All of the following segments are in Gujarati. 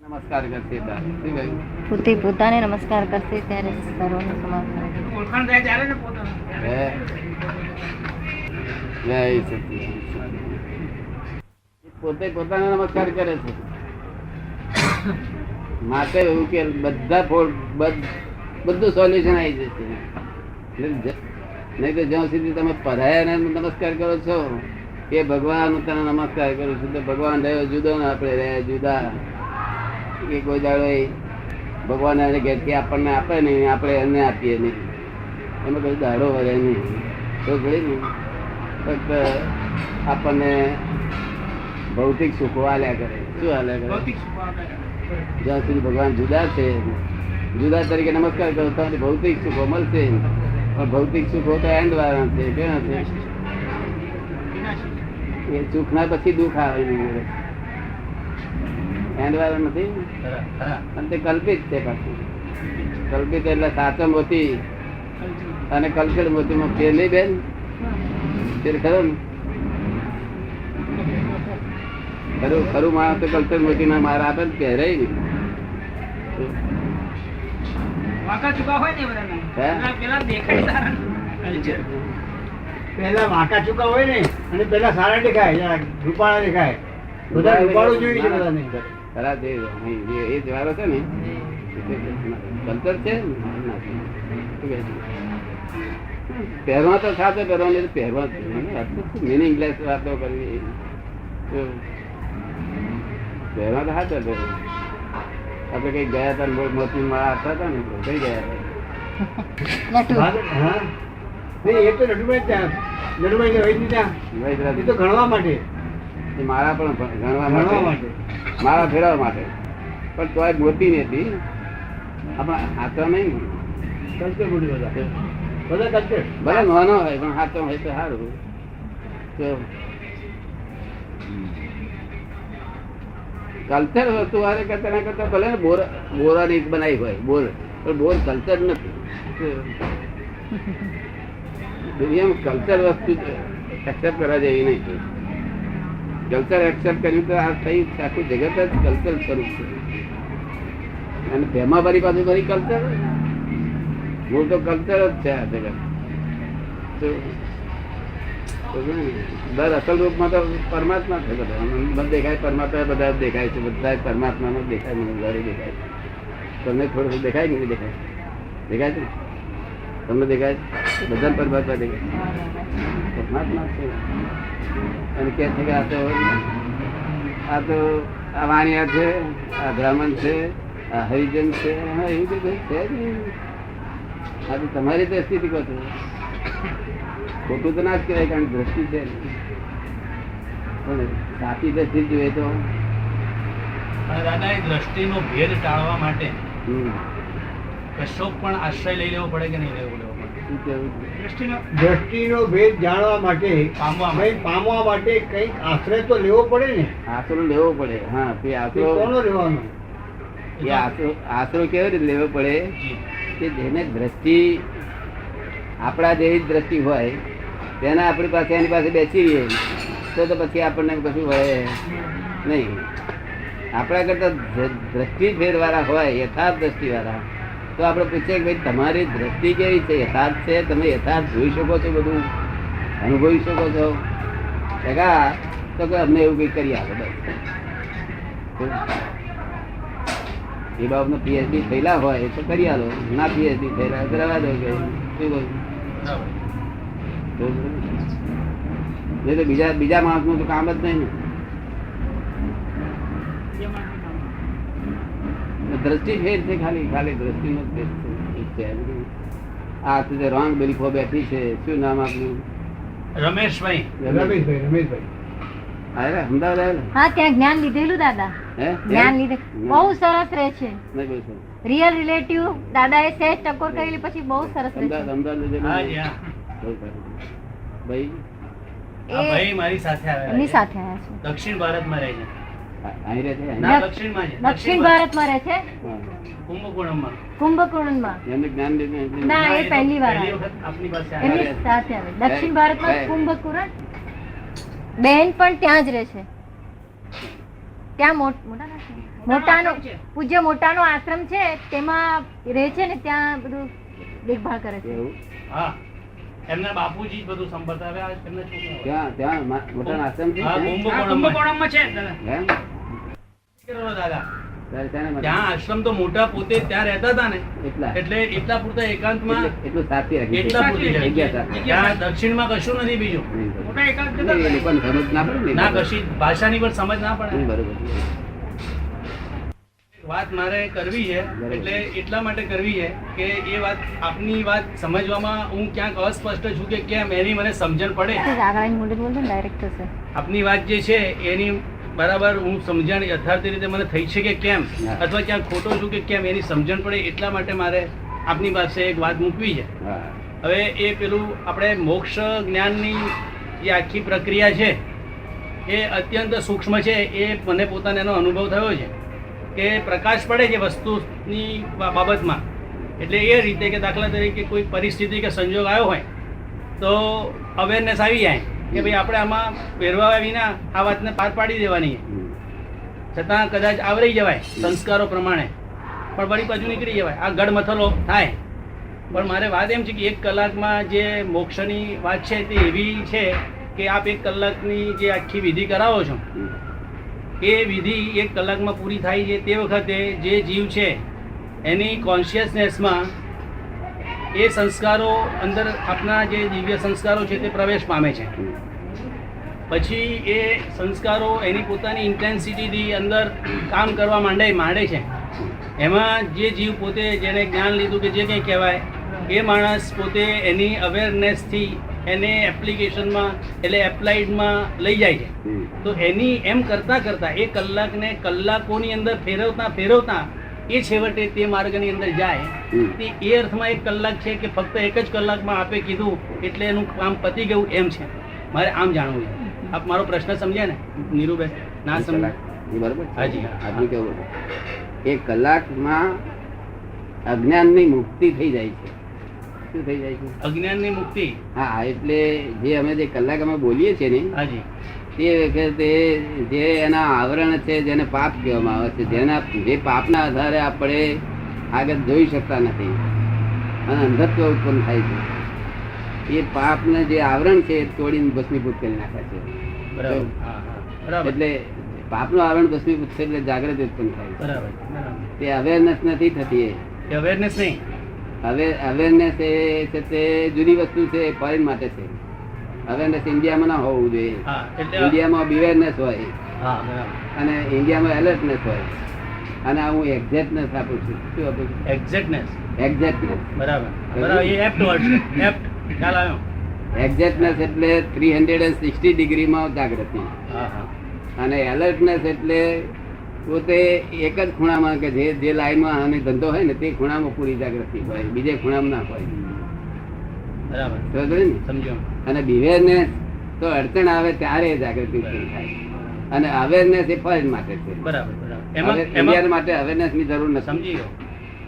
નમસ્કાર કરશે પોતે પોતાને નમસ્કાર કરશે ત્યારે સર્વનો સમાવેશ ઓળખાણ થાય ત્યારે ને પોતાનું પોતે પોતાને નમસ્કાર કરે છે માટે એવું કે બધું સોલ્યુશન આવી જશે. નહીં તો જ્યાં સુધી તમે પરાયાને નમસ્કાર કરો છો કે ભગવાન હું તને નમસ્કાર કરું છું, તો ભગવાન રહ્યો જુદો ને આપણે રહ્યા જુદા. કે કોઈ દાડો ભગવાન એને ઘેરથી આપણને આપે નહીં, આપણે એમને આપીએ નહીં, એમાં કોઈ દાડો વળે નહીં. તો ગઈ ને ફક્ત આપણને ભૌતિક સુખો આલ્યા કરે. શું આલ્યા કરે? જ્યાં સુધી ભગવાન જુદા છે, જુદા તરીકે નમસ્કાર કરો તો ભૌતિક સુખો મળશે. પણ ભૌતિક સુખો તો એન્ડ વાળા છે. કેવા છે? એ સુખ ના પછી દુઃખ આવે નહીં, એન્ડ વાળા નથી. અને તે કલ્પિત છે પાછું. કલ્પિત એટલે સાચો મોતી અને કલ્પિત મોતી માં ફેર નહીં બેન? ફેર ખરો ને? ખરું માણસ તો કલ્પિત મોતી ના મારા આપે ને પહેરાય ને. વાંકા ચૂકા હોય ને પેલા દેખાય સારા, પેલા વાંકા ચૂકા હોય ને અને પેલા સારા દેખાય, રૂપાળા દેખાય. બધા રૂપાળું જોઈ છે બધાને. ખરા એ જ વારો છે ને, કલ્ચર છે. પહેરવા તો સાથે પહેરવાની, પહેરવા મિનિંગલેસ વાતો કરવી. પહેરવા તો હાથ પહેરવા. આપડે કઈ ગયા હતા મોતી માળા આપતા હતા ને, કઈ ગયા હતા? એ તો નટુભાઈ ત્યાં એ તો ગણવા માટે, માળા પણ ગણવા માટે, માળા ફેરવા માટે. પણ તો મોતી નથી આપણા હાથમાં નહીં. કલ્ચર મોટી બધા કલ્ચર ભલે નાનો હોય પણ હાથમાં હોય તો સારું. કલ્ચર વસ્તુ વારે કરતા કરતા ભલે ને બોરાની બનાવી હોય બોર, પણ બોર કલ્ચર નથી. દુનિયામાં કલ્ચર વસ્તુ એક્સેપ્ટ કરવા જેવી નહીં. કલ્ચર એક્સેપ્ટ કર્યું તો આ થઈ આખું જગત જ કલ્ચર સ્વરૂપ છે. અને ભેમા ભરી પાછું ભરી કલ્ચર, મૂળ તો કલ્ચર જ છે આ જગત. દર અસલ રૂપમાં તો પરમાત્મા છે. બધા દેખાય પરમાત્મા, બધા દેખાય છે, બધા પરમાત્મા નો દેખાય, મને દેખાય. તમને થોડું દેખાય કે નહીં દેખાય? દેખાય છે તમને? દેખાય બધા પરમાત્મા દેખાય, પરમાત્મા છે. અને કે છે કે આ તો આ વાણિયા છે, આ બ્રાહ્મણ છે, આ હરિજન છે, એવું બધું છે જ નહીં. આ તો તમારી દ્રષ્ટિથી કહો છો. ખોટું તો ના જ કહેવાય, કારણ દ્રષ્ટિ છે. પણ સાચી દ્રષ્ટિ જોઈએ તો દાદા એ દ્રષ્ટિનો ભેદ ટાળવા માટે કશો પણ આશ્રય લઈ લેવો પડે કે નહીં લેવો પડે? દ્રષ્ટિનો ભેદ જાણવા માટે, પામવા માટે કઈક આશ્રય તો લેવો પડે ને. આશરો લેવો પડે. હા, આશરો કોનો લેવાનો? એ આશરો કેવી રીતે લેવો પડે કે જેને દ્રષ્ટિ આપણા જેવી જ દ્રષ્ટિ હોય તેને આપણી પાસે એની પાસે બેસી રહીએ તો પછી આપણને કશું વળે નહીં. આપણા કરતા દ્રષ્ટિ ફેરવાળા હોય, યથાર્થ દ્રષ્ટિ વાળા, તો આપણે પૂછીએ કે ભાઈ તમારી દ્રષ્ટિ કેવી છે? યથાર્થ છે? તમે યથાર્થ જોઈ શકો છો? બધું અનુભવી શકો છો? તો કે અમને એવું કઈ કરી આપે બસ. એ બાબતનો પીએચડી થયેલા હોય તો કરી આલો, ના પીએચડી થયેલા તો રહેવા દો. તો બીજા માણસ નું તો કામ જ નહીં ને. દ્રષ્ટિ ફેર છે, ખાલી દ્રષ્ટિ નો ફેર છે. આ રોંગ બિલીફો બેઠી છે. શું નામ આપનું? રમેશભાઈ. અમદાવાદ હા, ત્યાં જ્ઞાન લીધેલું દાદા. જ્ઞાન લીધે બહુ સરસ રહે છે. રિયલ રિલેટિવ દાદા એ સેજ ટકોર કરેલી પછી બહુ સરસ રહે છે. ભાઈ મારી સાથે આવ્યા, એમની સાથે આવ્યા છે. દક્ષિણ ભારતમાં રહે છે. અહીં રહે છે? ના, દક્ષિણમાં છે. દક્ષિણ ભારતમાં રહે છે, કુંભકોણમમાં. કુંભકોણમાં. એમને જ્ઞાન લીધું? ના, એ પહેલી વાર પહેલી આવ્યા. વખત આપની પાસે એમની આવ્યા. સાથે આવે. દક્ષિણ ભારતમાં કુંભકોણ બેન પણ ત્યાં જ રહે છે. ત્યાં મોટા નથી. મોટાનો આશ્રમ છે. પૂજ્ય મોટાનો આશ્રમ છે તેમાં રહે છે ને ત્યાં બધું દેખભાળ કરે છે. એવું હા એમના બાપુજી જ બધું સંભાળતા. હવે આ એમના છોકરાઓ. ત્યાં મોટા આશ્રમ છે હા, ત્યાં? હા, કુંભકોણમમાં છે દાદા. હે? કરોડો દાદા ત્યારે ત્યાંને માટે? ત્યાં આશ્રમ તો મોટા પોતે ત્યાં રહેતા હતા ને એટલા એટલે એટલા પૂરતા એકાંતમાં એટલું સાચી રાખી એટલા પૂરતી જગ્યા જગ્યા. સાથે. ત્યાં દક્ષિણમાં કશું નથી બીજું. નહીં, મોટા એકાંત નહીં, જતા એ હતા. લોકોને સમજ ના પડે ને ના કશી ભાષાની પણ સમજ ના પડે. બરોબર. વાત મારે કરવી છે એટલે એટલા માટે કરવી છે કે એ વાત આપની વાત સમજવામાં હું ક્યાંક અસ્પષ્ટ છું કે કેમ એની મને સમજણ પડે. આગળ મોઢે બોલતો ને ડાયરેક્ટ થશે. આપની વાત જે છે એની બરાબર હું સમજણ યથાર્થ રીતે મને થઈ છે કે કેમ હા. અથવા ક્યાંક ખોટો છું કે કેમ એની સમજણ પડે એટલા માટે મારે આપની પાસે એક વાત મૂકવી છે. હા. હવે એ પેલું આપણે મોક્ષ જ્ઞાનની જે આખી પ્રક્રિયા છે એ અત્યંત સૂક્ષ્મ છે. એ મને પોતાને એનો અનુભવ થયો છે કે પ્રકાશ પડે છે વસ્તુની બાબતમાં. એટલે એ રીતે કે દાખલા તરીકે કોઈ પરિસ્થિતિ કે સંજોગ આવ્યો હોય તો અવેરનેસ આવી જાય કે ભાઈ આપણે આમાં પહેરવા વિના આ વાતને પાર પાડી દેવાની છે. હમ. છતાં કદાચ આવરી જવાય સંસ્કારો પ્રમાણે પણ વળી પાછું નીકળી જવાય. આ ગડમથલો થાય. પણ મારે વાત એમ છે કે 1 કલાકમાં જે મોક્ષની વાત છે તે એવી છે કે આપ 1 કલાકની જે આખી વિધિ કરાવો છો હમ. એ વિધિ 1 કલાકમાં પૂરી થાય છે. તે વખતે જે જીવ છે એની કોન્શિયસનેસમાં એ સંસ્કારો અંદર આપના જે દિવ્ય સંસ્કારો છે તે પ્રવેશ પામે છે. હમ. પછી એ સંસ્કારો એની પોતાની ઇન્ટેન્સિટીથી અંદર કામ કરવા માંડે છે. એમાં જે જીવ પોતે જેને જ્ઞાન લીધું કે જે કંઈ કહેવાય એ માણસ પોતે એની અવેરનેસથી એને એપ્લિકેશનમાં એટલે એપ્લાઇડમાં લઈ જાય છે. હમ. તો એની એમ કરતાં કરતાં એ કલાકને કલાકોની અંદર ફેરવતા એ છેવટે તે માર્ગની અંદર જાય. હમ. તે એ અર્થમાં 1 કલાક છે કે ફક્ત 1 જ કલાકમાં આપે કીધું એટલે એનું કામ પતી ગયું એમ છે. મારે આમ જાણવું છે. આપ મારો પ્રશ્ન સમજ્યા ને નીરુબેન? ના એક સમજ? કલાક. એ બરોબર છે. હાજી. આજનું કેવું 1 કલાકમાં અજ્ઞાનની મુક્તિ થઈ જાય છે. શું થઈ જાય છે? અજ્ઞાનની મુક્તિ. હા, એટલે જે અમે જે કલાક અમે બોલીએ છીએ ને હાજી. તે વખતે જે એના આવરણ છે જેને પાપ કહેવામાં આવે છે, જે પાપના આધારે આપણે આગળ જોઈ શકતા નથી અને અંધત્વ ઉત્પન્ન થાય છે, એ પાપને જે આવરણ છે એ તોડીને ભસ્મીભૂત કરી નાખે છે. બરાબર. હા, હા. બરાબર. એટલે પાપનું આવરણ ભસ્મીભૂત છે એટલે જાગૃતિ ઉત્પન્ન થાય છે. બરાબર. બરાબર. તે અવેરનેસ નથી થતી. એ અવેરનેસ નહીં. અવેરનેસ એ છે તે જુદી વસ્તુ છે, ફોરેન માટે છે. અવેરનેસ ઇન્ડિયામાં ના હોવું જોઈએ. હા, એટલે ઇન્ડિયામાં બિવેરનેસ હોય હા, બરાબર. અને ઇન્ડિયામાં એલર્ટનેસ હોય. અને હું એક્ઝેક્ટનેસ આપું છું. શું આપું છું? એક્ઝેક્ટનેસ. એક્ઝેક્ટનેસ. બરાબર. બરાબર. એ એપ્ટ વર્ડ છે. એપ્ટ. ખ્યાલ આવ્યો. એક્ઝેક્ટનેસ એટલે 360 ડિગ્રીમાં જાગૃતિ. હા, હા. અને એલર્ટનેસ એટલે પોતે એક જ ખૂણામાં કે જે લાઈનમાં આની ધંધો હોય ને તે ખૂણામાં પૂરી જાગૃતિ હોય, બીજે ખૂણામાં ના હોય. બરાબર. સમજો ને? સમજ્યો. અને બિવેરનેસ તો અડચણ આવે ત્યારે જાગૃતિ ઉત્પન્ન થાય. અને અવેરનેસ એ ફોરેન માટે છે. બરાબર. બરાબર. એમાં ઇન્ડિયન માટે અવેરનેસ ની જરૂર નથી. સમજી ગયો.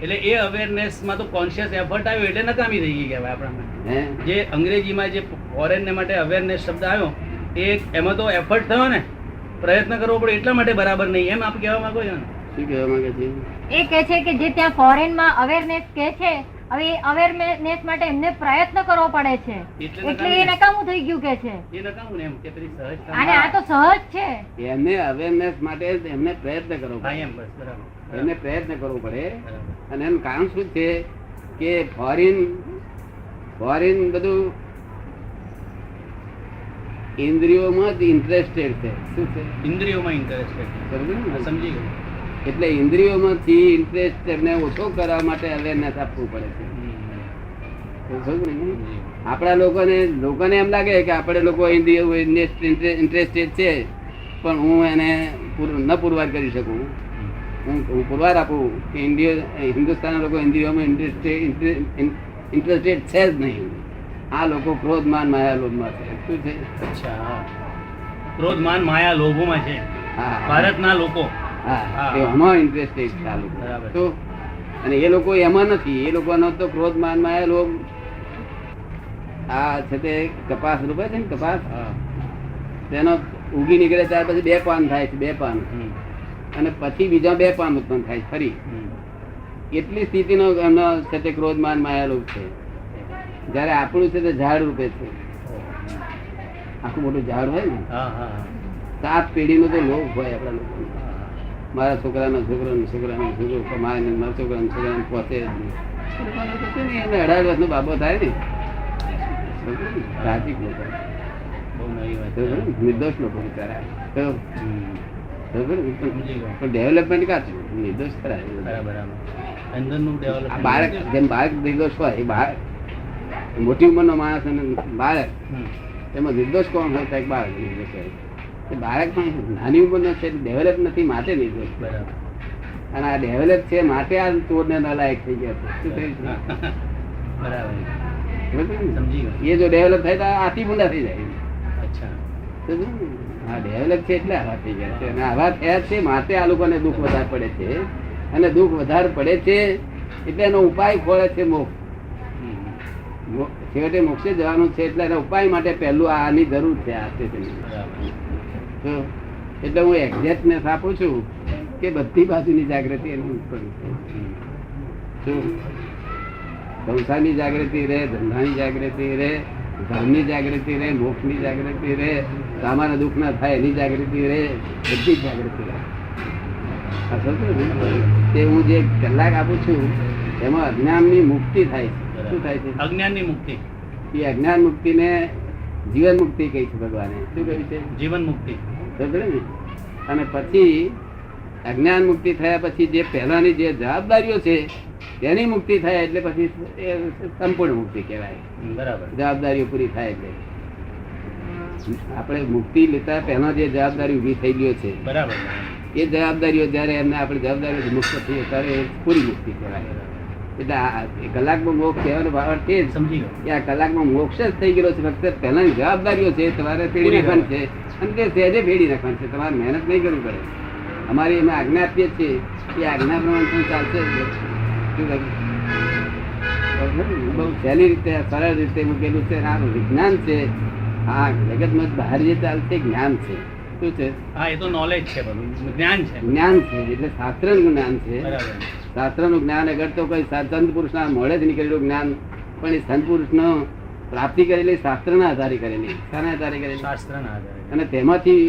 એટલે એ અવેરનેસમાં તો કોન્શિયસ એફર્ટ આવ્યો એટલે નકામી થઈ ગઈ કહેવાય આપણા. હે? જે અંગ્રેજીમાં જે ફોરેન ને માટે અવેરનેસ શબ્દ આવ્યો એ એમાં તો એફર્ટ થયો ને, પ્રયત્ન કરવો પડે એટલા માટે બરાબર નહીં એમ આપ કહેવા માંગો છો ને? શું કહેવા માંગે છે? એ કહે છે કે જે ત્યાં ફોરેનમાં અવેરનેસ કહે છે, હવે એ અવેરનેસ માટે એમને પ્રયત્ન કરવો પડે છે એટલે એ નકામું થઈ ગયું કે છે. એ નકામું ને એમ કે પેલી સહજ કામ. અને આ તો સહજ છે. એમને અવેરનેસ માટે એમને પ્રયત્ન કરવો હા, પડે. એમ બસ. બરાબર. એમને પ્રયત્ન કરવો પડે. બરાબર. અને એનું કારણ શું છે કે ફોરેન બધું ઇન્દ્રિયોમાં જ ઇન્ટરેસ્ટેડ છે. શું છે? ઇન્દ્રિયોમાં ઇન્ટરેસ્ટેડ. સમજ્યું ને? સમજી ગયો. એટલે ઇન્દ્રિયોમાંથી ઇન્ટરેસ્ટ એમને ઓછો કરવા માટે અવેરનેસ આપવું પડે છે. સમજ્યું ને? આપણા લોકોને એમ લાગે કે આપણે લોકો ઇન્દ્રિયો ઇન્ટરેસ્ટેડ છે પણ હું એને ન પુરવાર કરી શકું. હું પુરવાર આપું કે હિન્દુસ્તાનના લોકો ઇન્દ્રિયોમાં ઇન્ટરેસ્ટેડ છે જ નહીં. આ લોકો ક્રોધ માન માયા લોભમાં છે. શું છે? અચ્છા. હા. ક્રોધ માન માયા લોભોમાં છે હા, ભારતના લોકો. હા, હા. એમાં ઇન્ટરેસ્ટેડ છે આ લોકો. બરાબર. તો અને એ લોકો એમાં નથી. એ લોકોનો તો ક્રોધ માન માયા લોભ આ છે તે કપાસ રૂપે છે ને, કપાસ હા. તેનો ઉગી નીકળે ત્યાર પછી 2 પાન થાય છે. 2 પાન હમ. અને પછી બીજા 2 પામ ઉત્પન્ન થાય ફરી. એટલી સ્થિતિનો એમનો છે ક્રોધ માન માયા રૂપ છે. જયારે આપણું છે તે ઝાડ રૂપે છે. આખું મોટું ઝાડ હોય ને, 7 પેઢીનો તો લોભ હોય આપણા લોકો. મારા છોકરાનો છોકરો કમાય, મારા છોકરાનો છોકરાને પહોંચે જ નહીં. 18 વર્ષનો બાબો થાય ને, સાચી નિર્દોષ લોકો બિચારા. પણ ડેવલપમેન્ટ કાચું, નિર્દોષ ખરા. બાળક જેમ બાળક નિર્દોષ હોય, એ બાળક મોટી ઉંમરનો માણસ અને બાળક એમાં નિર્દોષ કોણ હોય? તો બાળક નિર્દોષ હોય. બાળક પણ નાની ઉંમરનો છે, ડેવલપ નથી માટે નિર્દોષ. અને આ ડેવલપ છે માટે આ ચોરને નલાયક થઈ ગયા છે. શું થયું છે? એ જો ડેવલપ થાય તો આથી બુંદા થઈ જાય. હા, ડેવલપ છે એટલે આવા થઈ ગયા છે. અને આવા થયા છે માટે આ લોકોને દુઃખ વધારે પડે છે. અને દુઃખ વધારે પડે છે એટલે એનો ઉપાય ખોળે છે મોક્ષ. છેવટે મોક્ષે જવાનું છે એટલે એના ઉપાય માટે પહેલું આની જરૂર છે. આ એટલે હું એક્ઝેક્ટનેસ આપું છું કે બધી બાજુની જાગૃતિ એનું ઉત્પન્ન છે. સંસારની જાગૃતિ રહે, ધંધાની જાગૃતિ રહે, ધર્મની જાગૃતિ રહે, મોક્ષની જાગૃતિ રહે, સામાન્ય દુઃખ ના થાય એની જાગૃતિ રહે, બધી જ જાગૃતિ રહે. તે હું જે કલાક આપું છું એમાં અજ્ઞાનની મુક્તિ થાય છે. શું થાય છે? અજ્ઞાનની મુક્તિ. એ અજ્ઞાન મુક્તિને જીવન મુક્તિ કહી છે ભગવાને. શું કહ્યું છે? જીવન મુક્તિ. અને પછી અજ્ઞાન મુક્તિ થયા પછી જે પહેલાની જે જવાબદારીઓ છે તેની મુક્તિ થાય એટલે પછી એ સંપૂર્ણ મુક્તિ કહેવાય. બરાબર. જવાબદારીઓ પૂરી થાય એટલે આપણે મુક્તિ લેતા પહેલા જે જવાબદારી ઉભી થઈ ગયો છે, બરાબર, એ જવાબદારીઓ જયારે એમને આપણે જવાબદારીઓ મુક્ત થઈએ ત્યારે એ પૂરી મુક્તિ કહેવાય. એટલે કલાકમાં મોક્ષ કહેવાનો ભાવ તે જ સમજી ગયો કે આ કલાકમાં મોક્ષ જ થઈ ગયેલો છે. ફક્ત પહેલાની જવાબદારીઓ છે તમારે પેઢી નાખવાની છે અને તે સહેજે પેઢી નાખવાની છે. તમારે મહેનત નહીં કરવી પડે. અમારી એમાં આજ્ઞા આપીએ છીએ એ આજ્ઞા પ્રમાણે ચાલશે. બહુ સહેલી રીતે સરળ રીતે મૂકેલું છે. આ વિજ્ઞાન છે. આ જગતમાં બહાર જે ચાલશે જ્ઞાન છે. શું છે? હા, એ તો નોલેજ છે, બધું જ્ઞાન છે. જ્ઞાન છે એટલે શાસ્ત્રનું જ્ઞાન છે. બરાબર. શાસ્ત્રનું જ્ઞાન અગર તો કોઈ સંત પુરુષના મોડે જ નીકળેલું જ્ઞાન, પણ એ સંત પુરુષનો પ્રાપ્તિ કરેલી શાસ્ત્રના આધારે કરેલી. શાના આધારે કરેલી? શાસ્ત્રના આધારે. અને તેમાંથી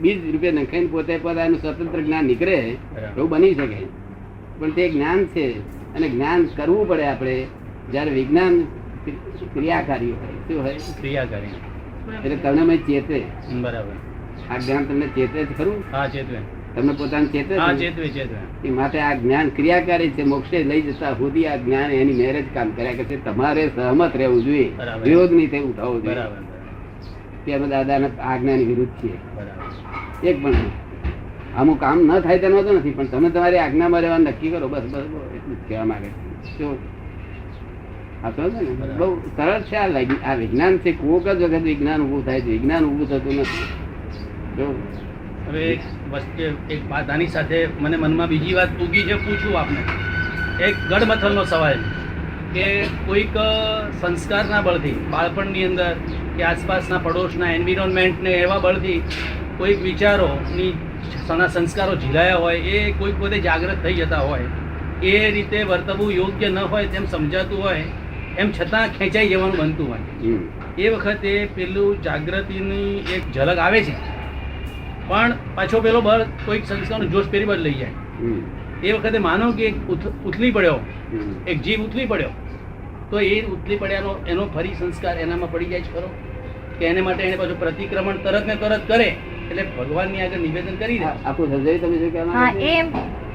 બીજ રૂપે નખાઈને પોતે પોતાનું સ્વતંત્ર જ્ઞાન નીકળે એવું બની શકે. પણ તે જ્ઞાન છે અને જ્ઞાન કરવું પડે આપણે જયારે વિજ્ઞાન ક્રિયાકારી હોય. શું હોય? ક્રિયાકારી. એટલે તમને મેં ચેતે. બરાબર. આ જ્ઞાન તમને ચેતે છે ખરું? હા, ચેતવે. તમને પોતાને ચેતે હા, છે? ચેતવે. એ માટે આ જ્ઞાન ક્રિયાકારી છે. મોક્ષે લઈ જતા સુધી આ જ્ઞાન એની મેરેજ કામ કર્યા કે તમારે સહમત રહેવું જોઈએ, બરાબર. વિરોધ નહીં થવું થવો જોઈએ. બરાબર. તે અમે દાદાના આજ્ઞાની વિરુદ્ધ છીએ. બરાબર. એક પણ અમુક કામ ન થાય તેનો તો નથી, પણ તમે તમારી આજ્ઞામાં રહેવાનું નક્કી કરો. બસ બસ એટલું જ કહેવા માંગે છે. શું આ તો છે ને બહુ સરળ છે. આ વિજ્ઞાન છે. કોક જ વખત વિજ્ઞાન ઉભું થાય છે. વિજ્ઞાન ઉભું થતું નથી. જો હવે એક વાત આની સાથે મને મનમાં બીજી વાત ઉગી છે, પૂછું આપને. એક ગડમથલનો સવાલ કે કોઈક સંસ્કારના બળથી બાળપણની અંદર કે આસપાસના પડોશના એન્વિરોન્મેન્ટને એવા બળથી કોઈક વિચારોની સંસ્કારો ઝીલાયા હોય, એ કોઈક પોતે જાગૃત થઈ જતા હોય, એ રીતે વર્તવું યોગ્ય ન હોય તેમ સમજાતું હોય, એમ છતાં ખેંચાઈ જવાનું બનતું હોય, એ વખતે પેલું જાગૃતિની એક ઝલક આવે છે, પણ પાછો પેલો બળ કોઈક સંસ્કારનો જોશ ફેરી બાદ લઈ જાય. એ વખતે માનો કે એક ઉથલી પડ્યો, એક જીવ ઉથલી પડ્યો, તો એ ઉથલી પડ્યાનો એનો ફરી સંસ્કાર એનામાં પડી જાય છે ખરો? કે એને માટે એને પાછું પ્રતિક્રમણ તરત ને તરત કરે એટલે ભગવાનની આગળ નિવેદન કરી દે. આખું સમજાવી તમે શું કહેવા હા, માંગો છો? એમ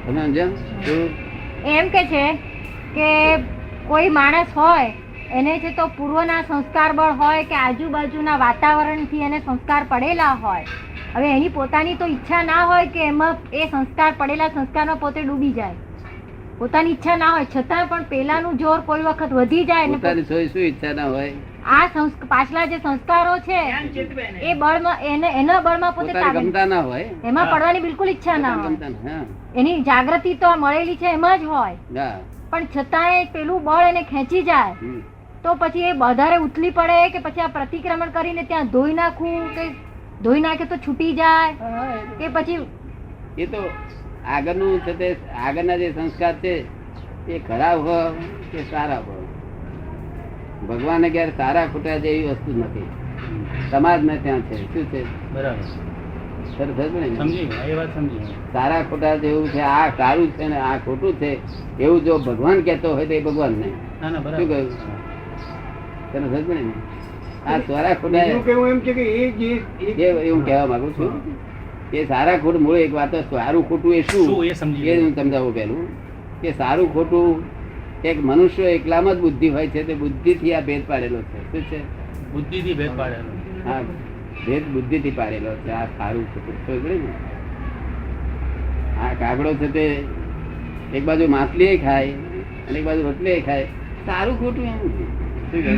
તમે સમજ્યા? એમ કે છે કે કોઈ માણસ હોય એને છે તો પૂર્વના સંસ્કાર બળ હોય કે આજુબાજુના વાતાવરણથી એને સંસ્કાર પડેલા હોય. હવે એની પોતાની તો ઈચ્છા ના હોય કે એમાં એ સંસ્કાર પડેલા સંસ્કારમાં પોતે ડૂબી જાય. પોતાની ઈચ્છા ના હોય છતાં પણ પેલાનું જોર કોઈ વખત વધી જાય અને પોતાની શું ઈચ્છા ના હોય? આ પાછલા જે સંસ્કારો છે એ બળમાં એના બળમાં પોતે પોતાની ગમતા ના હોય, એમાં પડવાની બિલકુલ ઈચ્છા ના હોય. ગમતા ના, હા. એની જાગૃતિ તો મળેલી છે એમાં જ હોય, હા. પણ છતાંય પેલું બળ એને ખેંચી જાય તો પછી એ વધારે ઉથલી પડે કે પછી આ પ્રતિક્રમણ કરીને ત્યાં ધોઈ નાખવું કે ધોઈ નાખે તો છૂટી જાય કે પછી એ તો આગળનું છે તે આગળના જે સંસ્કાર છે એ ખરાબ હોય કે સારા હોય, ભગવાને ક્યારે સારા ખોટા જેવી વસ્તુ જ નથી. સમાજ ને ત્યાં છે. શું છે? બરાબર, સરસ હતું ને? સમજી ગયા, એ વાત સમજી ગયા. સારા ખોટા જેવું છે, આ સારું છે ને આ ખોટું છે એવું જો ભગવાન કહેતો હોય તો એ ભગવાન નહીં. ના ના શું બરાબર. કહ્યું? સરસ હતું ને? આ સારા ખોટા બીજું કેવું એમ છે કે એ જે એવું કહેવા માંગુ છું કે સારા ખોટું મૂળ એક વાત, સારું ખોટું એ શું શું એ સમજી એ ગયા. હું સમજાવું પેલું કે સારું ખોટું એક મનુષ્ય એકલામાં જ બુદ્ધિ હોય છે, તે બુદ્ધિથી આ ભેદ પાડેલો છે. શું છે? બુદ્ધિથી ભેદ પાડેલો. હા, ભેદ બુદ્ધિથી પાડેલો છે. આ સારું ખોટું સમજે ને? આ કાગડો છે તે એક બાજુ માછલી ખાય અને એક બાજુ રોટલી ખાય, સારું ખોટું એમ શું કહે?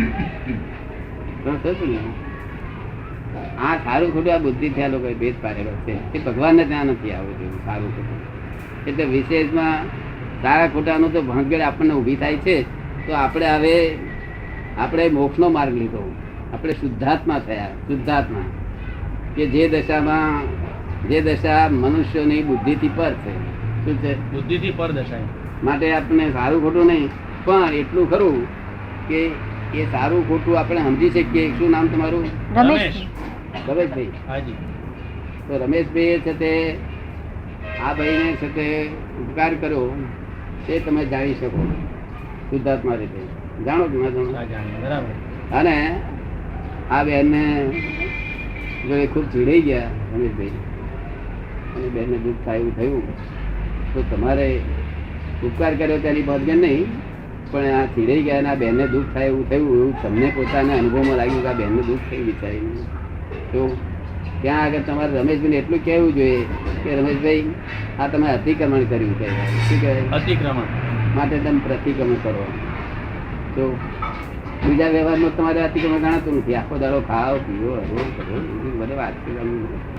આ સારું ખોટું આ બુદ્ધિ થી આ લોકો ભેદ પાડેલો છે. તે ભગવાનને ત્યાં નથી આવું સારું ખોટું. એટલે વિશેષમાં સારા ખોટાનું તો ભાંગેડ આપણને ઊભી થાય છે. તો આપણે મોક્ષનો માર્ગ લીધો, આપણે શુદ્ધાત્મા થયા. શુદ્ધાત્મા કે જે દશા મનુષ્યની બુદ્ધિથી પર છે. શું છે? બુદ્ધિથી પર દશાય. માટે આપણે સારું ખોટું નહીં, પણ એટલું ખરું કે એ સારું ખોટું આપણે સમજી શકીએ. શું નામ તમારું? રમેશ રમેશભાઈ. હાજી. તો રમેશભાઈ છે તે આ ભાઈને છે તે ઉપકાર કર્યો તે તમે જાણી શકો શુદ્ધાત્મા રીતે. જાણો કે ના જાણો? હા, જાણીએ. બરાબર. અને આ બેનને જો એ ખૂબ ચીડાઈ ગયા રમેશભાઈ, અને બેનને દુઃખ થાય એવું થયું, તો તમારે ઉપકાર કર્યો તેની બાદગર નહીં, પણ આ ચીડાઈ ગયા અને આ બેનને દુઃખ થાય એવું થયું, એવું તમને પોતાના અનુભવમાં લાગ્યું કે આ બેનને દુઃખ થયું વિચારીને, તો ત્યાં આગળ તમારે રમેશભાઈને એટલું કહેવું જોઈએ કે રમેશભાઈ આ તમે અતિક્રમણ કર્યું કહેવાય. શું કહેવાય? અતિક્રમણ. માટે તમે પ્રતિક્રમણ કરો. તો બીજા વ્યવહારમાં તમારે અતિક્રમણ ગણાતું નથી. આખો દાડો ખાઓ પીવો હરો કરો બધે વાત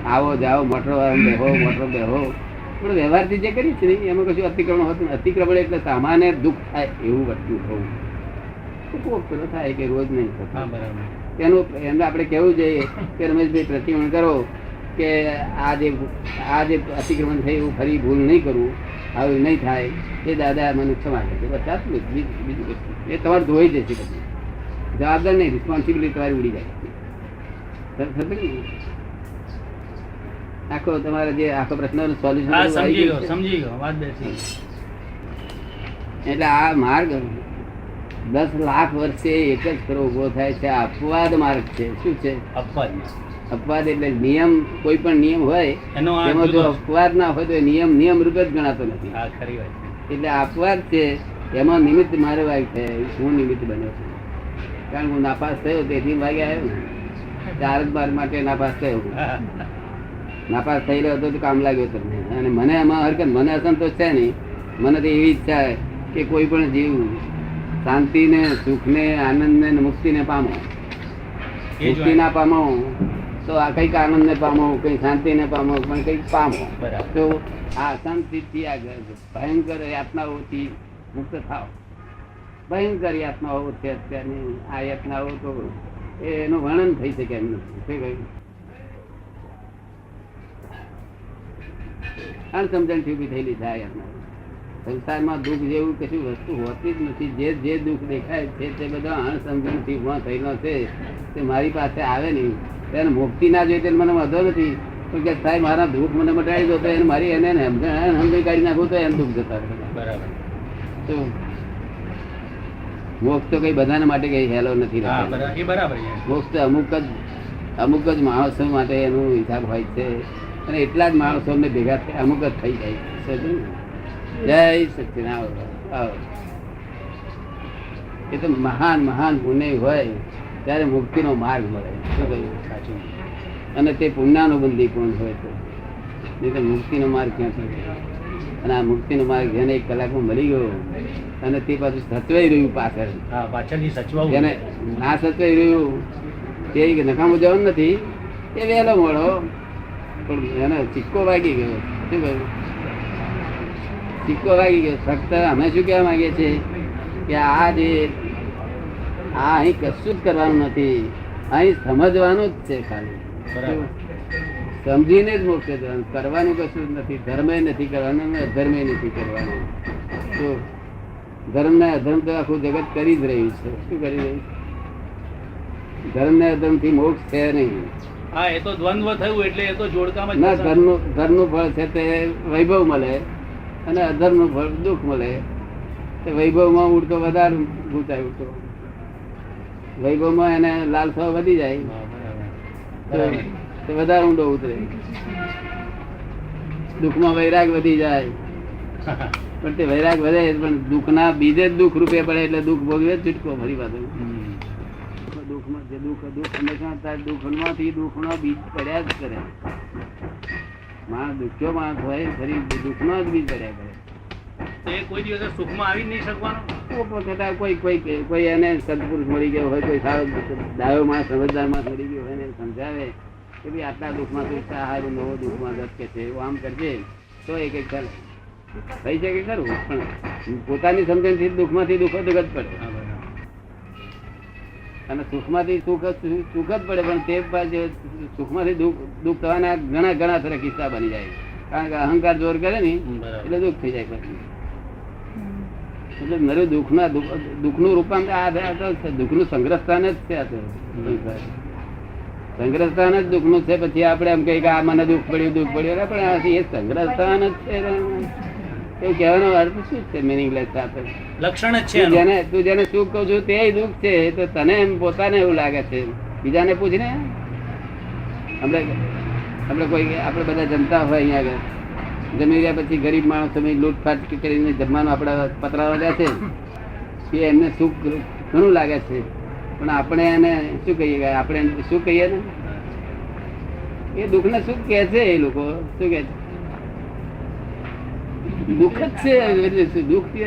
આવો જાઓ મોટરો બેહો મોટરો બેહો, પણ વ્યવહારથી જે કરી છે ને એમાં કશું અતિક્રમણ હોતું નથી. અતિક્રમણ એટલે સામાન્ય દુઃખ થાય એવું વસ્તુ થવું. કોક પેલો થાય કે રોજ નહીં હા, થતું. બરાબર. એમને આપણે કહેવું જોઈએ કે રમેશભાઈ પ્રતિક્રમણ કરો કે આ જે અતિક્રમણ થઈ એવું ફરી ભૂલ નહીં કરવું, આવું નહીં થાય એ દાદા મને ક્ષમા કરશે. બસ આટલું જ. બીજું કશું એ તમારે ધોઈ જશે. પછી જવાબદાર નહીં, રિસ્પોન્સિબિલિટી તમારી ઉડી જાય. આખો તમારે જે આખો પ્રશ્ન હા, સોલ્યુશન સમજી ગયો વાત બેસી. એટલે આ માર્ગ 10 લાખ વર્ષે એક જ ખરો ઉભો થાય છે. આ અપવાદ માર્ગ છે. શું છે? અપવાદ. અપવાદ એટલે નિયમ, કોઈ પણ નિયમ હોય એનો આ એમાં જો જુદો. અપવાદ ના હોય તો એ નિયમ રૂપે જ ગણાતો નથી. હા, ખરી વાત છે. એટલે અપવાદ છે એમાં નિમિત્ત મારે વાગ થાય. હું નિમિત્ત બન્યો છું, કારણ કે હું નાપાસ થયો તેથી વાગે આવ્યો ને. 4 બાર માટે નાપાસ થયો. હા, નાપાસ થઈ રહ્યો હતો તો કામ લાગ્યો તમને. અને મને એમાં હરકત, મને અસંતોષ છે નહીં. મને તો એવી ઈચ્છા કે કોઈ પણ જીવ શાંતિને, સુખને, આનંદને, મુક્તિને પામો. મુક્તિ ના પામો તો આ કઈક આનંદને પામો, કઈ શાંતિને પામો, પણ કઈક પામો. બરાબર. તો આ અશાંતિથી આ ભયંકર યાતનાઓથી મુક્ત થાવ. ભયંકર યાતનાઓ છે અત્યારની. આ યાતનાઓ તો એનું વર્ણન થઈ શકે એમ નથી. શું કહ્યું? અણસમજણથી ઉભી થયેલી છે આ યાતનાઓ. સંસારમાં દુઃખ જેવું કશું વસ્તુ હોતી જ નથી. જે દુઃખ દેખાય છે તે બધા અણસમજણથી ઉભા થયેલો છે. તે મારી પાસે આવે નહીં, તેને મુક્તિ ના જોઈએ તેને મને વાંધો નથી. પણ કે સાહેબ મારા દુઃખ મને મટાડી દો તો એને મારી એને સમજી કાઢી નાખું તો એમ દુઃખ જતા રહે. બરાબર. તો મોક્ષ તો કઈ બધાને માટે કઈ હેલો નથી. હા, બરાબર. એ બરાબર છે. મોક્ષ તો અમુક જ માણસો માટે એનું હિસાબ હોય છે, અને એટલા જ માણસો અમને ભેગા થાય અમુક જ થઈ જાય છે. જય સચ્ચિદાનંદ. એ તો મહાન મહાન પુણ્ય હોય ત્યારે મુક્તિનો માર્ગ મળે. શું કહ્યું? સાચું. અને તે પુણ્યાનુબંધી પણ હોય તો, નહીં તો મુક્તિનો માર્ગ ક્યાંથી? અને આ મુક્તિનો માર્ગ જેને 1 કલાકમાં મળી ગયો અને તે પાછું સચવાઈ રહ્યું પાછળ, હા, પાછળથી સચવાવું. જેને ના સચવાઈ રહ્યું તે નકામું જવાનું નથી, એ વહેલો મળો પણ એને સિક્કો વાગી ગયો. શું કહ્યું? સિક્કો વાગી ગયો. ફક્ત અમે શું કહેવા માંગીએ છીએ કે આ અહીં કશું જ કરવાનું નથી, અહીં સમજવાનું જ છે ખાલી. બરાબર. સમજીને જ મોક્ષે જવાનું. કરવાનું કશું જ નથી. ધર્મે નથી કરવાનું ને અધર્મે નથી કરવાનું. તો ધર્મ ને અધર્મ તો આખું જગત કરી જ રહ્યું છે. શું કરી રહ્યું છે? ધર્મ ને અધર્મ થી મોક્ષ છે નહીં. હા, એ તો દ્વંદ્વ થયું એટલે એ તો જોડકામાં જ ના, ફસાય. ધર્મનું ફળ છે તે વૈભવ મળે અને અધર્મનું ફળ દુઃખ મળે. તે વૈભવમાં ઉડતો વધારે ભૂતાય ઉડતો. વૈભવમાં એને લાલસા વધી જાય બરાબર. તો વધારે ઊંડો ઉતરે. દુઃખમાં વૈરાગ વધી જાય પણ તે વૈરાગ વધે પણ દુઃખના બીજે જ દુઃખ રૂપે પડે એટલે દુઃખ ભોગવે જ છૂટકો. ફરી પાછું દુઃખમાં જે દુઃખ હંમેશા તાર દુઃખમાંથી દુઃખનો બીજ પડ્યા જ કરે. માણસ દુખ્યો માણસ હોય ફરી દુઃખનો જ બીજ પડ્યા કરે. તો એ કોઈ દિવસે સુખમાં આવી જ નહીં શકવાનો. કોઈ એને સદપુરુષ મળી ગયો હોય, કોઈ સારો ડાયો માણસ સમજદાર માણસ મળી ગયો હોય એને સમજાવે કે ભાઈ આટલા દુઃખમાં તું સારું નવો દુઃખમાં કે છે એવું આમ કરજે તો એ કઈક ચાલે થઈ શકે ખરું. પણ પોતાની સમજણથી દુઃખમાંથી દુઃખ જ પડે અને સુખમાંથી સુખ જ પડે. પણ તે બાજુ સુખમાંથી દુઃખ થવાના ઘણા ઘણા સારા કિસ્સા બની જાય. કારણ કે અહંકાર જોર કરે ને એટલે દુઃખ થઈ જાય પછી. એટલે નરું દુઃખનું રૂપાંતર આ દુઃખનું સંગ્રહસ્થાન જ છે. આ તો સંગ્રહસ્થાન જ દુઃખનું છે. પછી આપણે એમ કહીએ કે આ મને દુઃખ પડ્યું પણ એ સંગ્રહસ્થાન જ છે. એવું કહેવાનો અર્થ શું છે? મિનિંગલેસ સાથે લક્ષણ જ છે એનું. તું જેને સુખ કહું છું તે દુઃખ છે તો તને એમ પોતાને એવું લાગે છે. બીજાને પૂછને. આપણે બધા જમતા હોય અહીંયા આગળ જમી ગયા પછી ગરીબ માણસો લૂંટફાટ કરીને જમવાનું આપડા પતરા રહ્યા છે એ એમને સુખ ઘણું લાગે છે. પણ આપણે એને શું કહીએ? આપણે શું કહીએ ને એ દુઃખ ને સુખ કે છે. એ લોકો શું કે છે? દુઃખ જ છે. દુઃખ છે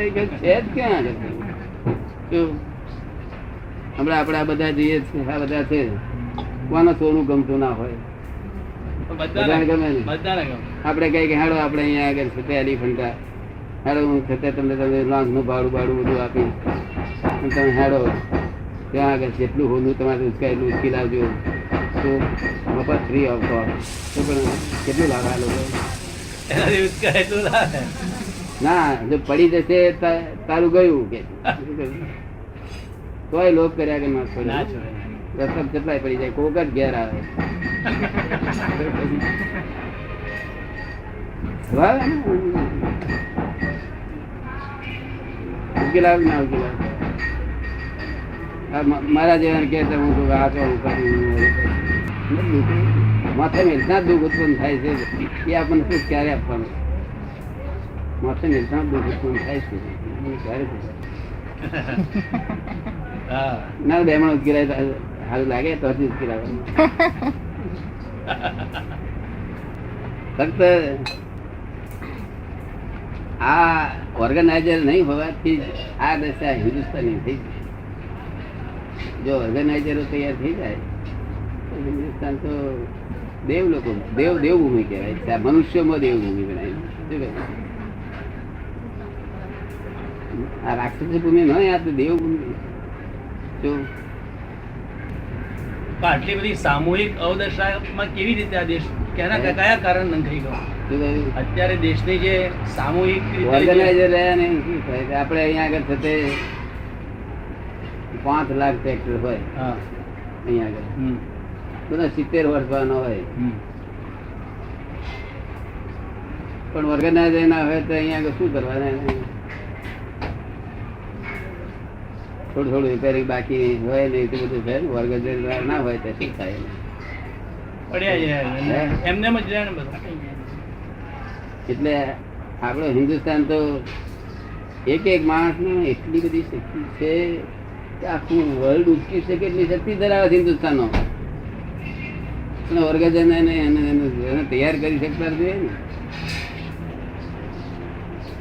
જ ક્યાં હમણાં આપડે આ બધા જઈએ છીએ. આ બધા છે કોને સોનું ગમતું ના હોય? બધાને ગમે ને. આપડે કઈ કે હેડો આપણે અહીંયા આગળ છે એલિફન્ટા હેડો હું છતાં તમને લોન્ચ નું ભાડું બધું આપી તમે હેડો ત્યાં આગળ જેટલું હોનું તમારે ઉચકાયેલું ઉચકી લાવજો તો મફત ફ્રી ઓફ કોસ્ટ. તો પણ કેટલું લાગે આ લોકો? ના, જો પડી જશે તારું ગયું કે તોય લોક કર્યા કે ના છોડે. રસમ કેટલાય પડી જાય. કોક જ ઘેર આવે. ઉકેલાવ ના ઉકેલાવ. મારા જેવા કે હું આ તો માથે મેલતા દુઃખ ઉત્પન્ન થાય છે. એ આપણને શું ક્યારે આપવાનું? માથે મેલતા દુઃખ ઉત્પન્ન થાય છે ક્યારે ના બેમણ ઉકેલાય સારું લાગે તો હજી ઉકેલાવાનું. ફક્ત આ ઓર્ગેનાઇઝર નહીં હોવાથી આ દશા હિન્દુસ્તાની થઈ જાય. જો ઓર્ગેનાઇઝરો તૈયાર થઈ જાય તો હિન્દુસ્તાન તો દેવભૂમિ કહેવાય છે. મનુષ્યમાં દેવભૂમિ બનાવી. શું કહે? આ રાક્ષસી ભૂમિ ન આ તો દેવભૂમિ. શું આટલી બધી સામૂહિક અવદશામાં કેવી રીતે આ દેશ કયા કારણ નંખાઈ ગયો? અત્યારે દેશની જે સામૂહિક ઓર્ગેનાઇઝર રહ્યા ને શું થાય? આપણે અહીંયા આગળ થતે 5 લાખ ટ્રેક્ટર હોય અહીંયા આગળ બધા 70 વર્ષનો હોય પણ ઓર્ગેનાઇઝર ના હોય તો અહીંયા આગળ શું કરવાના? થોડું રિપેરિંગ બાકી હોય ને એટલું બધું છે. ઓર્ગેનાઇઝર ના હોય તો શું થાય? એટલે આપણો હિન્દુસ્તાન તો એક માણસ ને એટલી બધી શક્તિ છે કે આખું વર્લ્ડ ઉચકી શકે એટલી શક્તિ ધરાવે છે હિન્દુસ્તાન નો. ઓર્ગેનાઇઝર તૈયાર કરી શકતા જોઈએ ને.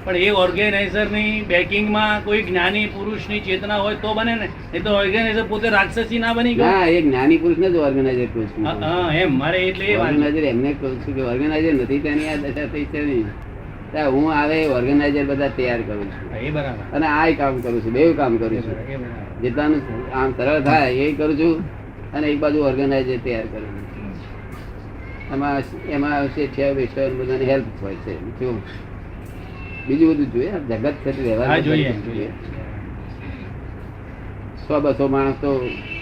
પણ એ ઓર્ગેનાઇઝર ની બેકિંગ માં કોઈ જ્ઞાની પુરુષ ની ચેતના હોય તો બને ને. એ તો ઓર્ગેનાઇઝર પોતે રાક્ષસી ના બની ગયો. હા, એ જ્ઞાની પુરુષ ને જ ઓર્ગેનાઇઝર કહું છું. એમ મારે એટલે ઓર્ગેનાઇઝર એમને કહું છું કે ઓર્ગેનાઇઝર નથી તેની આ દશા થઈ છે નહીં. હું આવે ઓર્ગેનાઇઝર બધા તૈયાર કરું છું. એ બરાબર. અને આ કામ કરું છું. બે કામ કરું છું. જેટલાનું આમ સરળ થાય એ કરું છું અને એક બાજુ ઓર્ગેનાઇઝર તૈયાર કરું છું. એમાં શેઠિયા વેઠિયા બધાને હેલ્પ હોય છે. જો બીજું બધું જોઈએ, આ જગત છે તે વ્યવહાર હા, જોઈએ. જોઈએ. 100-200 માણસ તો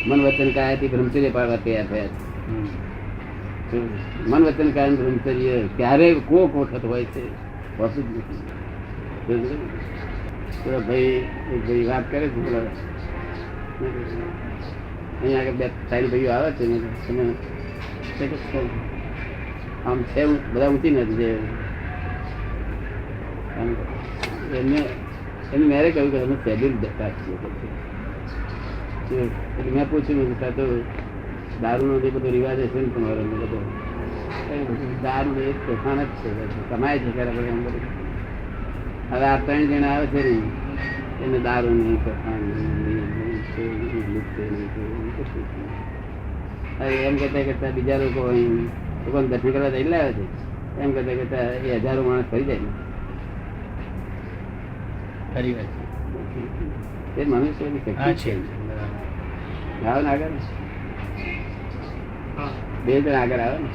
મન વચન કાયાથી બ્રહ્મચર્ય પાડવા તૈયાર થયા છે. મન વચન કાયમ બ્રહ્મચર્ય ક્યારે કોક વખત હોય છે, હોતું જ નથી. તો ભાઈ એક ભાઈ વાત કરે છે, પેલા અહીંયા આગળ 2-3 ભાઈઓ આવે છે ને, તમે આમ છે બધા ઊંચી નથી છે. એમને મેરે કહ્યું કે અમે શેડ્યુલ દરકાર છીએ. એટલે મેં પૂછ્યું તો દારૂનો જે બધો રિવાજ હશે ને તમારો બધો દારૂ એક તોફાન જ છે, કમાય છે ખરા. એમ બધું હવે આ 3 જણા આવે છે ને, એને દારૂ નહીં, તોફાન એમ કરતા બીજા લોકો લોકોને દર્શન કરવા જઈ લાવે છે, એમ કરતા એ 1000 માણસ ફરી જાય ને. ખરી વાત એ મનુષ્યની છે. હા, શક્તિ છે. છે. આવો ને આગળ, 2 જણ આગળ આવે ને.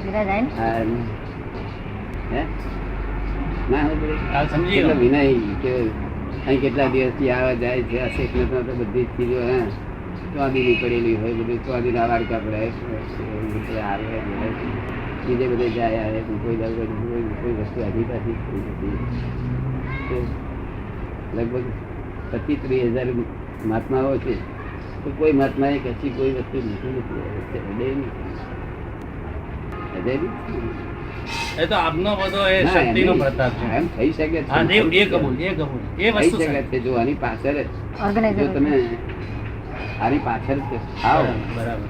બીજા જાય ને હા એમ. હે ના હા, સમજી કેટલો ગયો. વિનય કે અહીં કેટલા દિવસથી આવે જાય છે. આ શેખને તો બધી જ ચીજો ચોંદીની પડેલી હોય, બધું ચોંદીના વાડકા પડે આવે, બીજે બધે જાય આવે, કોઈ વસ્તુ આધી પાછી લગભગ 25-30 હજાર મહાત્માઓ છે, તો કોઈ મહાત્માએ કશી કોઈ વસ્તુ લીધું નથી. એ તો આપનો બધો એ ના, શક્તિનો એમ પ્રતાપ છે. એમ થઈ શકે છે. હા, દેવ, એ કબૂલ, એ કબૂલ. એ થઈ વસ્તુ શકે છે. છે. જો આની પાછળ જો ઓર્ગેનાઇઝર તમે આની પાછળ આવો બરાબર.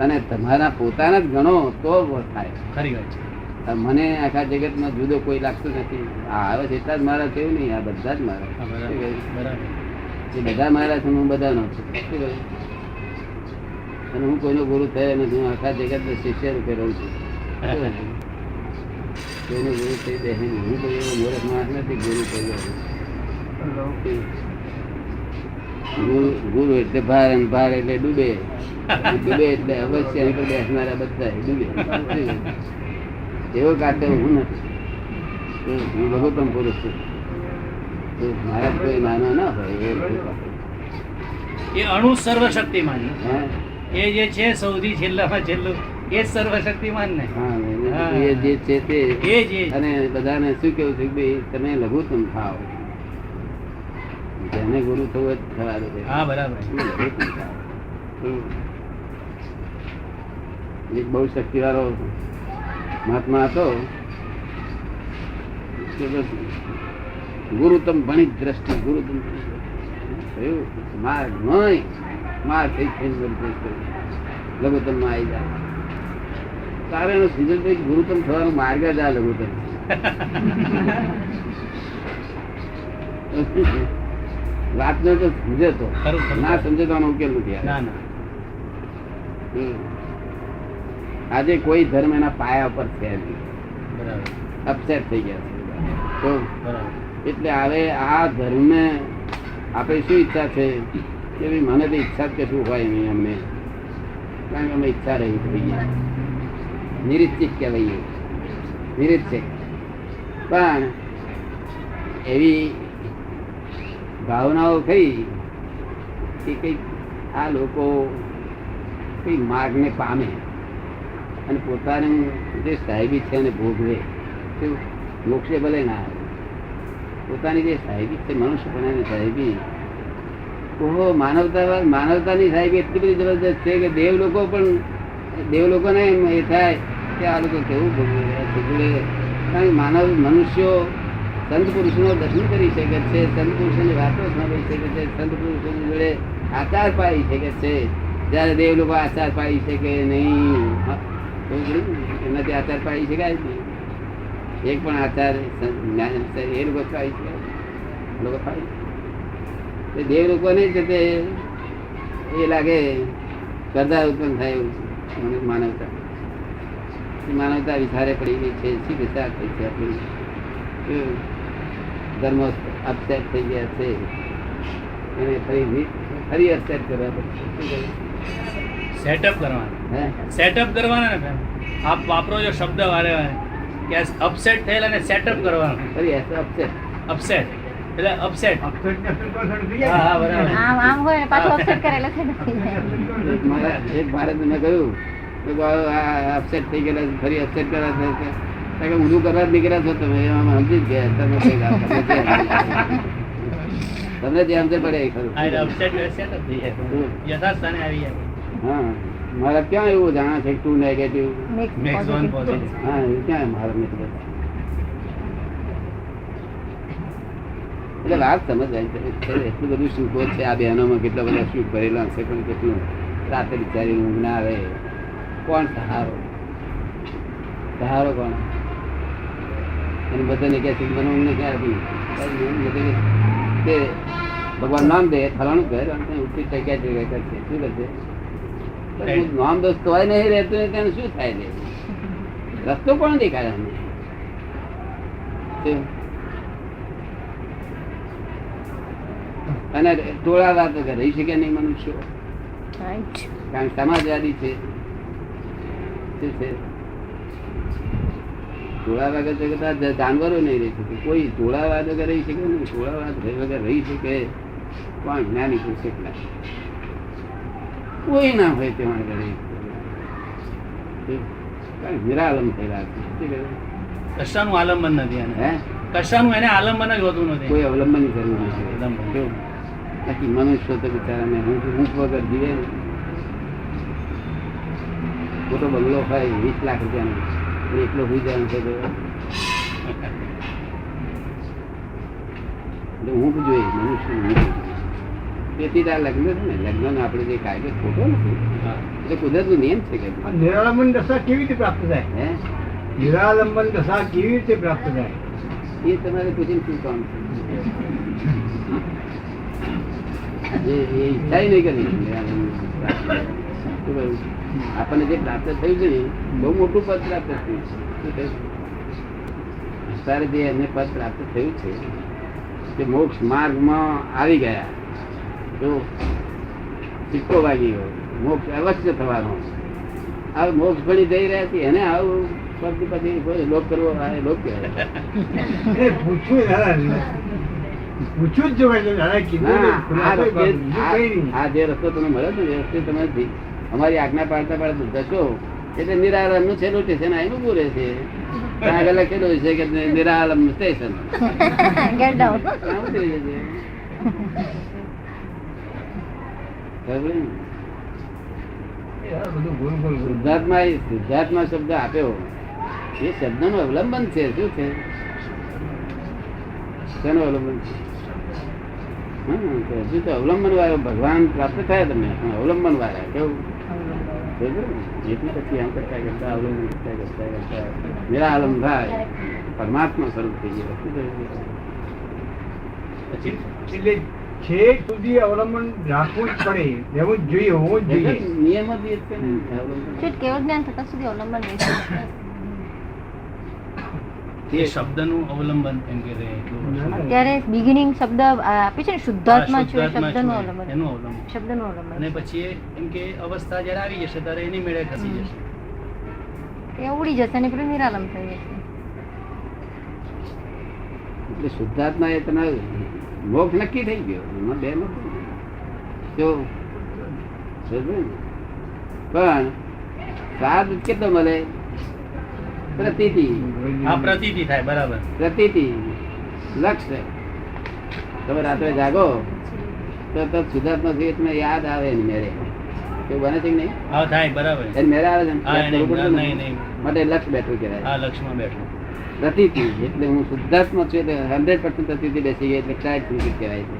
અને તમારા પોતાના જ ગણો તો થાય. ખરી વાત છે. મને આખા જગતમાં જુદો કોઈ લાગતું નથી. આ આવે છે એટલા જ મારા છે એવું નહીં, આ બધા જ મારા. હા, બરાબર. બરાબર. એ બધા મારા છે, હું બધાનો છું. શું કહ્યું? અને હું કોઈનો ગુરુ થયો નથી. હું આખા જગતનો શિષ્ય રૂપે રહું છું. કોઈનો ગુરુ થઈ દે નહીં. હું કોઈ એવો મૂર્ખ માણસ નથી ગુરુ થયો. ગુરુ એટલે ભાર અને ભાર એટલે ડૂબે, ડૂબે એટલે અવશ્ય અહીં પર બેસનારા બધા ડૂબે. એવો કાઢે હું નથી. હું લઘુત્તમ પુરુષ છું. મારા કોઈ નાનો ના હોય એ અણુ સર્વશક્તિમાન. હા એ જે છે સૌથી છેલ્લામાં છેલ્લું, એ જ સર્વશક્તિમાન ને. હા, એ જે છે તે. એ જ. અને બધાને શું કેવું છે કે ભાઈ તમે લઘુત્તમ થાવ. જેને ગુરુ થવું જ થવા દો. હા, બરાબર. લઘુત્તમ થાવ. એક બહુ શક્તિવાળો મહાત્મા હતો. ગુરુતમ ભણિત દ્રષ્ટિ, ગુરુતમ માર્ગ નહીં, માર્ગ લઘુત્તમ માં આવી જાય. તારે એનો સિઝન ગુરુતમ થવાનો માર્ગ જ આ લઘુત્તમ. વાત જો તો સમજે તો, ખરું, ખરું. ના સમજે તો આનો ઉકેલ નથી આવે. ના, ના. આજે કોઈ ધર્મ એના પાયા પર છે નહીં. બરાબર. અપસેટ થઈ ગયા છે તો બરાબર. એટલે હવે આ ધર્મ આપણે શું ઈચ્છા છે કે ભાઈ મને તો ઈચ્છા જ કશું હોય નહીં અમને, કારણ કે અમે ઈચ્છા રહી થઈ ગયા. નિરીક્ષિત કહેવાય, નિરીક્ષિત. પણ એવી ભાવનાઓ ખરી કે કંઈક આ લોકો કઈ માર્ગને પામે અને પોતાનું જે સાહેબી છે એને ભોગવે. મોક્ષે ભલે ના આવે, પોતાની જે સાહેબી છે મનુષ્યપણાની સાહેબી, ઓહો માનવતાની સાહેબી એટલી બધી જબરદસ્ત છે કે દેવ લોકોને એ થાય કે આ લોકો કેવું ભોગવી રહ્યા છે. કારણ કે મનુષ્યો સંત પુરુષનો દર્શન કરી શકે છે, સંત પુરુષોની વાતો સાંભળી શકે છે, સંત પુરુષોની જોડે આચાર પાડી શકે છે. જયારે દેવ લોકો આચાર પાડી શકે નહીં, એનાથી આચાર પાડી શકાય જ નહીં. એક પણ આચાર એ લોકો પાડી શકાય, લોકો પાડી. દેવ લોકોને જ તે એ લાગે શ્રદ્ધા ઉત્પન્ન થાય એવું છે. માનવતા વિચારે પડી છે, શી વિચાર થઈ છે આપણી ધર્મ અપસેટ થઈ ગયા છે. એને ફરી અપસેટ કરવા પડશે. સેટઅપ કરવાના. હે સેટઅપ કરવાના ને. આપ વાપરો છો શબ્દ વારે વારે કે અપસેટ થયેલા ને સેટઅપ કરવાનું. ફરી એસ અપસેટ. અપસેટ એટલે અપસેટ. અપસેટ ને અપસેટ તો થઈ હા જાય. હા બરાબર. આમ હોય ને પાછું અપસેટ કરેલો છે ને. એક ભારત મેં કહ્યું તો આ અપસેટ થઈ ગયેલા ફરી અપસેટ કરવા છે કે ઊંધું કરવા જ નીકળ્યા છો તમે એમાં સમજી જ ગયા તમે કઈ વાત તમને જે સમજે પડે એ ખરું. હા એટલે અપસેટ સેટઅપ થઈ જાય યથાર્થ સ્થાને આવી જાય. હા મારા ક્યાં એવું જાણે છે two negative. Makes one positive. હા એ ક્યાં મારા નથી બધા. એટલે વાત સમજાય છે એટલું બધું સુખો છે આ બહેનોમાં કેટલા બધા સુખ ભરેલા છે પણ કેટલું રાતે બિચારી ઊંઘ ના આવે. કોણ સહારો સહારો કોણ અને બધાને કહે છે કે મને ઊંઘ નથી આવતી તે ભગવાન નામ દે ફલાણું ઘર ઉઠી ટક્યા છે કરશે શું કરશે નામ દોસ્ત તોય નહીં રહેતું ને તેને શું થાય છે રસ્તો કોણ દેખાય અમને અને ટોળા વાત રહી શકે નહીં મનુષ્યો કારણ સમાજવાદી છે શું છે ટોળા વગર જાનવરો નહીં રહી શકે કોઈ ટોળા વાદ વગર રહી શકે નહીં ટોળા વાદ વગર રહી શકે કોણ જ્ઞાની પુરુષ એકલા કોઈ ના હોય તે માટે નિરાલમ થયેલા કશાનું આલંબન નથી એને. હે કશાનું એને આલંબન જ હોતું નથી. કોઈ અવલંબનની જરૂર નથી અવલંબન. કેવું? બાકી મનુષ્ય તો બિચારાને હું વગર જીવે ને મોટો બંગલો હોય 20 લાખ રૂપિયાનો એટલો હોઈ જાય છે તો ઊંઘ જોઈએ મનુષ્ય ઊંઘ. તેથી આ લગ્ન છે ને લગ્નનો આપણે જે કાયદો ખોટો નથી હા. એટલે કુદરતનો નિયમ છે કે આ નિરાલંબન દશા કેવી રીતે પ્રાપ્ત થાય? હે નિરાલંબન દશા કેવી રીતે પ્રાપ્ત થાય? એ તમારે પૂછીને શું કામ છે એ ઈચ્છા નહીં કરી શું કહ્યું? આપણને જે પ્રાપ્ત થયું છે ને બહુ મોટું પદ પ્રાપ્ત થયું છે. શું થયું? અત્યારે જે એમને પદ પ્રાપ્ત થયું છે તે મોક્ષ માર્ગમાં આવી ગયા જો સિક્કો વાગી ગયો મોક્ષ અવશ્ય થવાનો. આ મોક્ષ ભણી જઈ રહ્યા છે એને આવું પદ પછી કોઈ લોક કરવો આ લોક કહેવાય. એ પૂછ્યું દાદા, પૂછ્યું જ જોવાય છે દાદા, કીધું ને, આ ખુલાસો રસ્તે બાબત, બીજું કંઈ નહીં. આ જે રસ્તો તમે મળ્યો ને એ રસ્તે તમે અમારી આજ્ઞા પાડતા પાડતા જશો એટલે નિરાલમ નું છેલ્લું સ્ટેશન આવીને ઉભું રહે છે. ત્યાં આગળ લખેલું છે કે નિરાલમ સ્ટેશન Get down. ત્યાં ઉતરી જશે. ખબર ને? બધું ગોલ ગોલ ગોલ. શુદ્ધાત્મા શબ્દ આપ્યો એ શબ્દનું અવલંબન છે. શું છે? શેનું અવલંબન છે? હજુ તો અવલંબન વાળો ભગવાન પ્રાપ્ત થયા તમે અવલંબન વાળા કેવું જેટલું પછી આમ કરતા કરતા અવલંબન કરતા કરતા કરતા નિરાલમ થાય પરમાત્મા સ્વરૂપ થઈ ગયો. શું થયું? પછી એટલે છેક સુધી અવલંબન રાખવું જ પડે, રહેવું જ જોઈએ, હોવું જ જોઈએ. નિયમ જ એ જ છે ને અવલંબન. છે કેવળ જ્ઞાન થતા સુધી અવલંબન રહેશે. એ શબ્દનું અવલંબન એમ કે એટલું અત્યારે બિગિનિંગ શબ્દ આપે છે ને શુદ્ધાત્મા છે એ શુદ્ધાત્મા શબ્દનું છું અવલંબન એનું અવલંબન. શબ્દનું અવલંબન અને પછી એ એમ કે અવસ્થા જયારે આવી જશે ત્યારે એની મેળે ખસી જશે. એ ઉડી જશે અને પેલું નિરાલમ થઈ જશે. એટલે શુદ્ધાત્મા એ તમે મોક્ષ નક્કી થઈ ગયો એમાં બે નથી જો સમજ્યો ને? પણ સ્વાદ કેટલો મળે? પ્રતીતિ આ પ્રતીતિ થાય બરાબર. પ્રતીતિ લક્ષ્ય. તમે રાત્રે જાગો તો શુદ્ધાત્મા થી તમને યાદ આવે ને મેરે એવું બને છે કે નહીં? હા થાય બરાબર. એને મેરે આવે છે ને? હા યાદ કરવું પડે ને? નહીં નહીં માટે લક્ષ્ય બેઠું કહેવાય. આ લક્ષમાં બેઠું. પ્રતીતિ એટલે હું શુદ્ધાત્મા છું એટલે 100% પ્રતીતિ બેસી ગઈ એટલે ક્રાઇટ કહેવાય છે.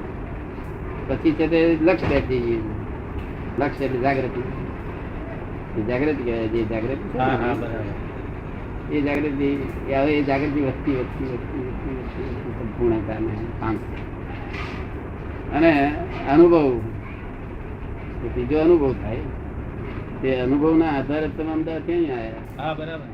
પછી છે તે લક્ષ્ય બેસી ગયું. લક્ષ્ય એટલે જાગૃતિ. એ જાગૃતિ કહેવાય. જે જાગૃતિ છે હા ને, હા બરાબર. એ જાગૃતિ એ હવે એ જાગૃતિ વધતી વધતી વધતી વધતી વધતી સંપૂર્ણતાને પામશે. અને અનુભવ ત્રીજો અનુભવ થાય તે અનુભવના આધારે તમે અમદાવાદ ક્યાં આવ્યા? હા બરાબર.